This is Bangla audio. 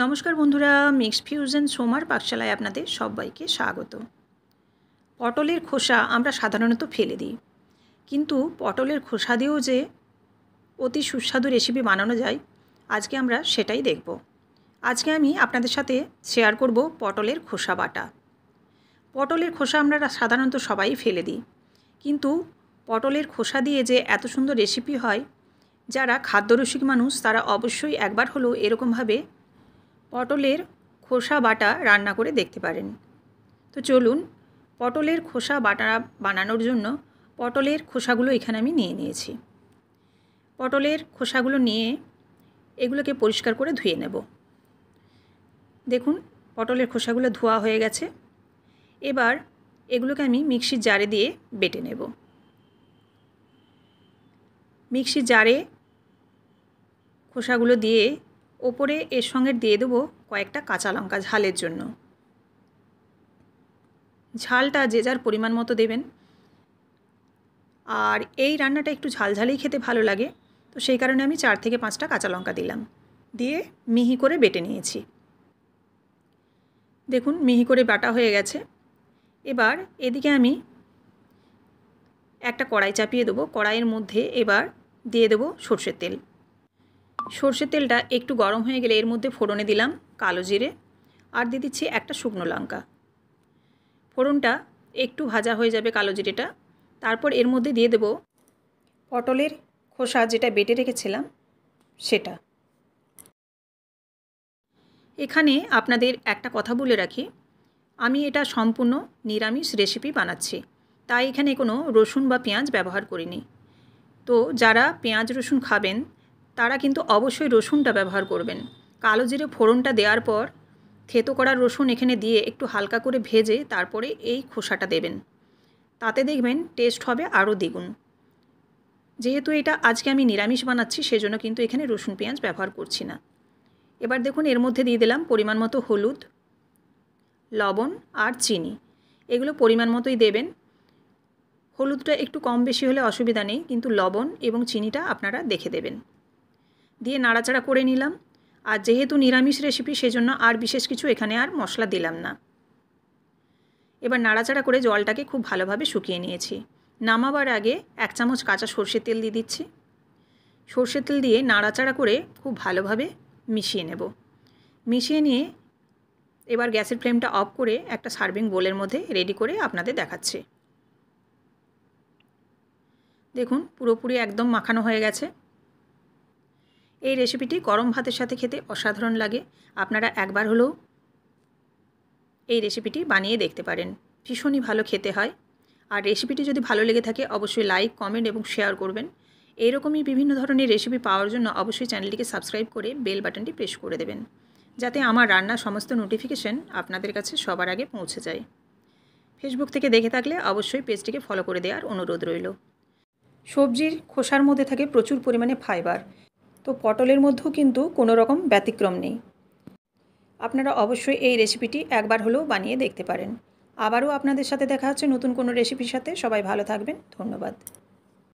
নমস্কার বন্ধুরা, মিক্সড ফিউশন সোমার পাকশালায় আপনাদের সবাইকে স্বাগত। পটলের খোসা আমরা সাধারণত ফেলে দিই, কিন্তু পটলের খোসা দিয়েও যে অতি সুস্বাদু রেসিপি বানানো যায়, আজকে আমরা সেটাই দেখব। আজকে আমি আপনাদের সাথে শেয়ার করব পটলের খোসা বাটা। পটলের খোসা আমরা সাধারণত সবাই ফেলে দিই, কিন্তু পটলের খোসা দিয়ে যে এত সুন্দর রেসিপি হয়, যারা খাদ্যরসিক মানুষ তারা অবশ্যই একবার হলেও এরকমভাবে পটলের খোসা বাটা রান্না করে দেখতে পারেন। তো চলুন, পটলের খোসা বাটা বানানোর জন্য পটলের খোসাগুলো এখানে আমি নিয়ে নিয়েছি। পটলের খোসাগুলো নিয়ে এগুলোকে পরিষ্কার করে ধুয়ে নেব। দেখুন, পটলের খোসাগুলো ধোয়া হয়ে গেছে। এবার এগুলোকে আমি মিক্সির জারে দিয়ে বেটে নেব। মিক্সির জারে খোসাগুলো দিয়ে ওপরে এর সঙ্গে দিয়ে দেবো কয়েকটা কাঁচা লঙ্কা ঝালের জন্য। ঝালটা যে যার পরিমাণ মতো দেবেন, আর এই রান্নাটা একটু ঝালঝালেই খেতে ভালো লাগে, তো সেই কারণে আমি 4 থেকে 5টা কাঁচা লঙ্কা দিলাম, দিয়ে মিহি করে বেটে নিয়েছি। দেখুন, মিহি করে বাটা হয়ে গেছে। এবার এদিকে আমি একটা কড়াই চাপিয়ে দেবো। কড়াইয়ের মধ্যে এবার দিয়ে দেবো সর্ষের তেল। সর্ষের তেলটা একটু গরম হয়ে গেলে এর মধ্যে ফোড়নে দিলাম কালো জিরে, আর দিয়ে দিচ্ছি একটা শুকনো লঙ্কা। ফোড়নটা একটু ভাজা হয়ে যাবে কালো জিরেটা, তারপর এর মধ্যে দিয়ে দেব পটলের খোসা যেটা বেটে রেখেছিলাম সেটা। এখানে আপনাদের একটা কথা বলে রাখি, আমি এটা সম্পূর্ণ নিরামিষ রেসিপি বানাচ্ছি, তাই এখানে কোনো রসুন বা পেঁয়াজ ব্যবহার করিনি। তো যারা পেঁয়াজ রসুন খাবেন তারা কিন্তু অবশ্যই রসুনটা ব্যবহার করবেন। কালো জিরে ফোড়নটা দেওয়ার পর থেতো করা রসুন এখানে দিয়ে একটু হালকা করে ভেজে তারপরে এই খোসাটা দেবেন, তাতে দেখবেন টেস্ট হবে আরও দ্বিগুণ। যেহেতু এটা আজকে আমি নিরামিষ বানাচ্ছি, সেজন্য কিন্তু এখানে রসুন পেঁয়াজ ব্যবহার করছি না। এবার দেখুন, এর মধ্যে দিয়ে দিলাম পরিমাণ মতো হলুদ, লবণ আর চিনি। এগুলো পরিমাণ মতোই দেবেন। হলুদটা একটু কম বেশি হলে অসুবিধা নেই, কিন্তু লবণ এবং চিনিটা আপনারা দেখে দেবেন। দিয়ে নাড়াচাড়া করে নিলাম। আর যেহেতু নিরামিষ রেসিপি, সেজন্য আর বিশেষ কিছু এখানে আর মশলা দিলাম না। এবার নাড়াচাড়া করে জলটাকে খুব ভালোভাবে শুকিয়ে নিয়েছি। নামাবার আগে 1 চামচ কাঁচা সর্ষের তেল দিয়ে দিচ্ছি। সর্ষের তেল দিয়ে নাড়াচাড়া করে খুব ভালোভাবে মিশিয়ে নেব। মিশিয়ে নিয়ে এবার গ্যাসের ফ্লেমটা অফ করে একটা সার্ভিং বোলের মধ্যে রেডি করে আপনাদের দেখাচ্ছি। দেখুন, পুরোপুরি একদম মাখানো হয়ে গেছে। এই রেসিপিটি গরম ভাতের সাথে খেতে অসাধারণ লাগে। আপনারা একবার হলেও এই রেসিপিটি বানিয়ে দেখতে পারেন, ভীষণই ভালো খেতে হয়। আর রেসিপিটি যদি ভালো লেগে থাকে অবশ্যই লাইক, কমেন্ট এবং শেয়ার করবেন। এইরকমই বিভিন্ন ধরনের রেসিপি পাওয়ার জন্য অবশ্যই চ্যানেলটিকে সাবস্ক্রাইব করে বেল বাটনটি প্রেস করে দেবেন, যাতে আমার রান্নার সমস্ত নোটিফিকেশন আপনাদের কাছে সবার আগে পৌঁছে যায়। ফেসবুক থেকে দেখে থাকলে অবশ্যই পেজটিকে ফলো করে দেওয়ার অনুরোধ রইল। সবজির খোসার মধ্যে থাকে প্রচুর পরিমাণে ফাইবার, তো পটলের মধ্যেও কিন্তু কোনো রকম ব্যতিক্রম নেই। আপনারা অবশ্যই এই রেসিপিটি একবার হলেও বানিয়ে দেখতে পারেন। আবারও আপনাদের সাথে দেখা হচ্ছে নতুন কোনো রেসিপির সাথে। সবাই ভালো থাকবেন। ধন্যবাদ।